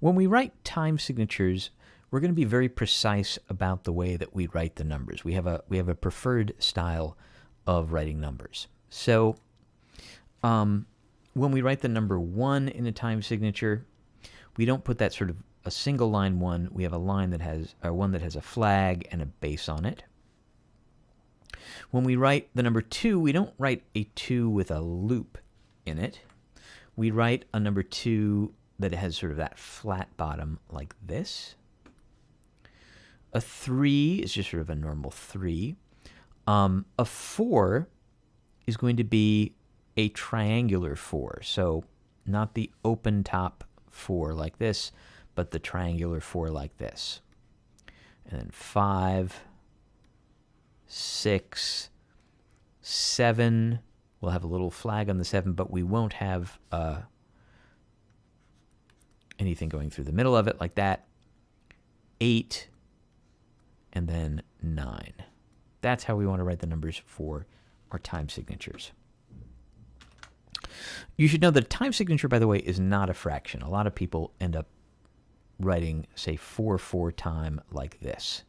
When we write time signatures, we're going to be very precise about the way that we write the numbers. We have a preferred style of writing numbers. So when we write the number 1 in a time signature, we don't put that sort of a single line 1. We have a line that has one that has a flag and a base on it. When we write the number 2, we don't write a 2 with a loop in it. We write a number 2 that has sort of that flat bottom like this. A 3 is just sort of a normal 3. A 4 is going to be a triangular 4. So not the open top 4 like this, but the triangular 4 like this. And then 5, 6, 7. We'll have a little flag on the 7, but we won't have anything going through the middle of it like that. 8, and then 9. That's how we want to write the numbers for our time signatures. You should know that a time signature, by the way, is not a fraction. A lot of people end up writing, say, 4/4 time like this,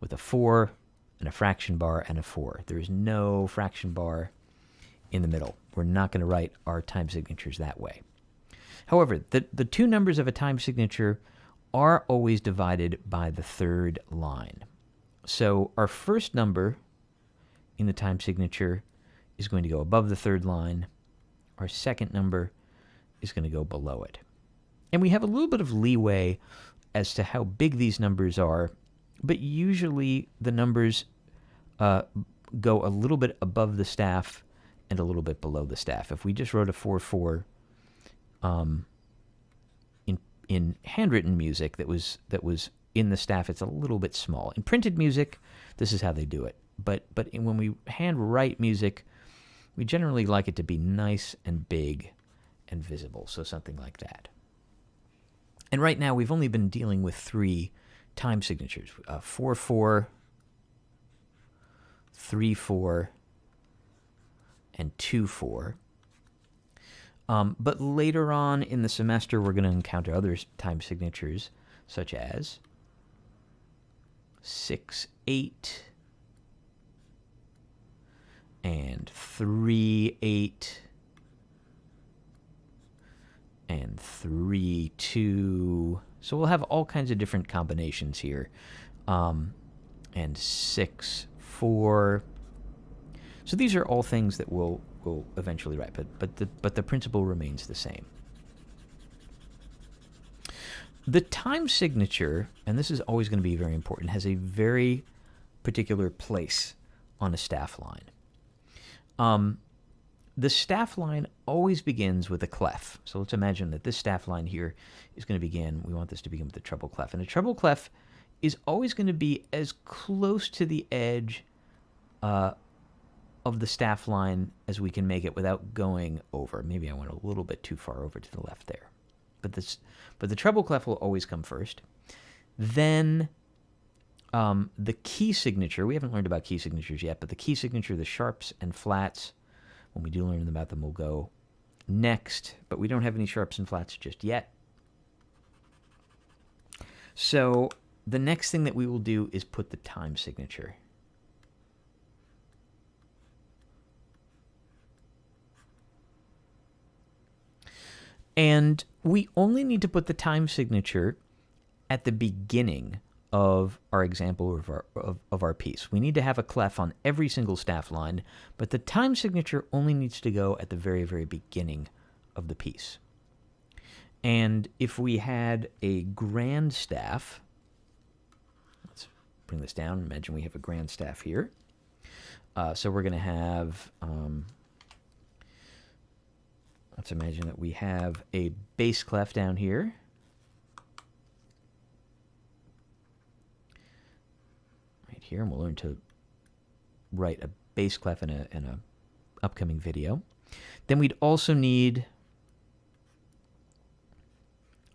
with a 4 and a fraction bar and a 4. There's no fraction bar in the middle. We're not going to write our time signatures that way. However, the two numbers of a time signature are always divided by the third line. So our first number in the time signature is going to go above the third line. Our second number is going to go below it. And we have a little bit of leeway as to how big these numbers are, but usually the numbers go a little bit above the staff and a little bit below the staff. If we just wrote a 4/4 in handwritten music that was in the staff, it's a little bit small. In printed music, this is how they do it. But when we handwrite music, we generally like it to be nice and big and visible, so something like that. And right now, we've only been dealing with 3 time signatures, 4/4, 3/4, and 2/4. But later on in the semester, we're going to encounter other time signatures, such as 6/8 and 3/8 and 3/2. So we'll have all kinds of different combinations here. And 6/4. So these are all things that we'll eventually write, but the principle remains the same. The time signature, and this is always going to be very important, has a very particular place on a staff line. The staff line always begins with a clef. So let's imagine that this staff line here is going to begin, we want this to begin with a treble clef. And a treble clef is always going to be as close to the edge of the staff line as we can make it without going over. Maybe I went a little bit too far over to the left there. But the treble clef will always come first. Then the key signature, we haven't learned about key signatures yet, but the key signature, the sharps and flats, when we do learn about them, will go next, but we don't have any sharps and flats just yet. So the next thing that we will do is put the time signature. And we only need to put the time signature at the beginning of our example of our piece. We need to have a clef on every single staff line, but the time signature only needs to go at the very, very beginning of the piece. And if we had a grand staff, let's bring this down. Imagine we have a grand staff here. So we're going to have, let's imagine that we have a bass clef down here. Here, and we'll learn to write a bass clef in a upcoming video. Then we'd also need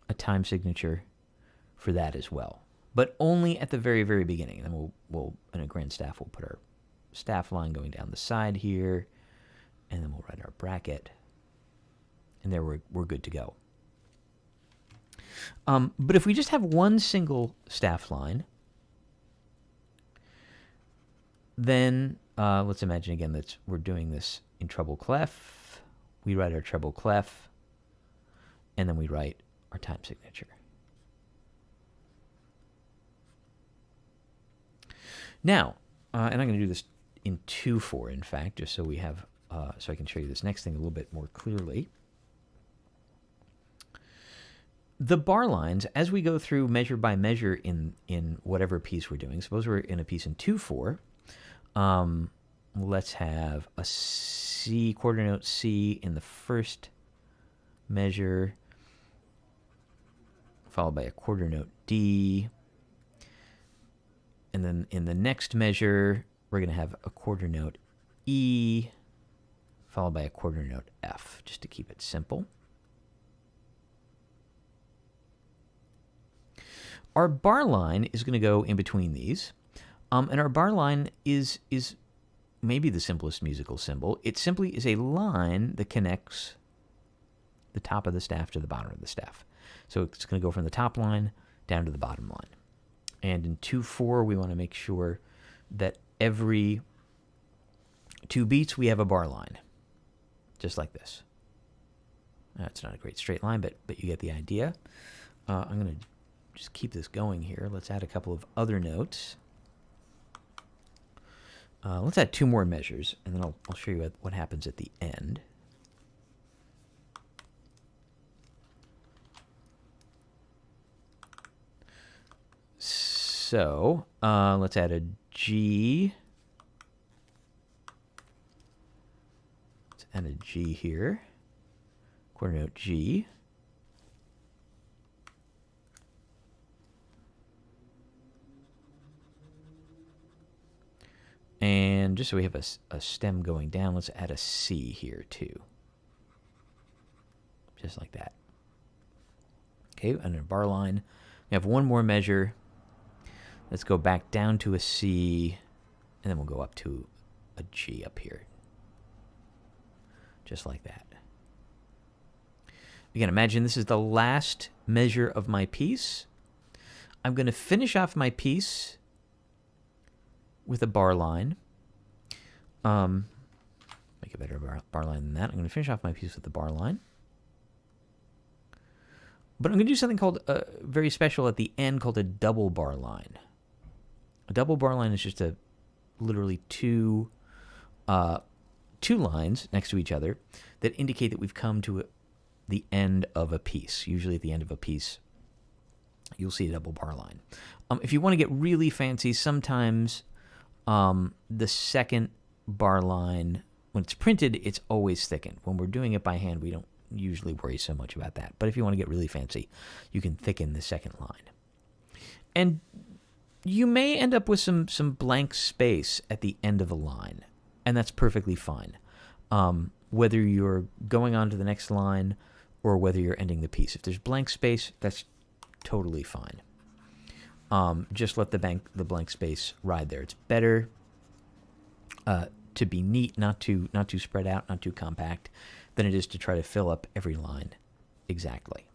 a time signature for that as well, but only at the very, very beginning. And then we'll in a grand staff, we'll put our staff line going down the side here, and then we'll write our bracket, and there we're good to go. But if we just have one single staff line, then let's imagine again that we're doing this in treble clef. We write our treble clef, and then we write our time signature. Now, and I'm going to do this in 2/4, in fact, just so we have, so I can show you this next thing a little bit more clearly. The bar lines, as we go through measure by measure in whatever piece we're doing, suppose we're in a piece in 2/4, let's have a C, quarter note C in the first measure, followed by a quarter note D. And then in the next measure, we're going to have a quarter note E, followed by a quarter note F, just to keep it simple. Our bar line is going to go in between these. And our bar line is maybe the simplest musical symbol. It simply is a line that connects the top of the staff to the bottom of the staff. So it's going to go from the top line down to the bottom line. And in 2/4, we want to make sure that every 2 beats we have a bar line, just like this. It's not a great straight line, but you get the idea. I'm going to just keep this going here. Let's add a couple of other notes. Let's add 2 more measures, and then I'll show you what happens at the end. So let's add a G. Let's add a G here. Quarter note G. And just so we have a stem going down, let's add a C here too. Just like that. Okay, and a bar line. We have 1 more measure. Let's go back down to a C, and then we'll go up to a G up here. Just like that. Again, imagine this is the last measure of my piece. I'm going to finish off my piece with a bar line. Make a better bar line than that. I'm going to finish off my piece with the bar line. But I'm going to do something called very special at the end called a double bar line. A double bar line is just literally two lines next to each other that indicate that we've come to the end of a piece. Usually at the end of a piece, you'll see a double bar line. If you want to get really fancy, sometimes the second bar line, when it's printed, it's always thickened. When we're doing it by hand, we don't usually worry so much about that. But if you want to get really fancy, you can thicken the second line. And you may end up with some blank space at the end of a line, and that's perfectly fine. Whether you're going on to the next line or whether you're ending the piece. If there's blank space, that's totally fine. Just let the blank space ride there. It's better to be neat, not too spread out, not too compact, than it is to try to fill up every line exactly.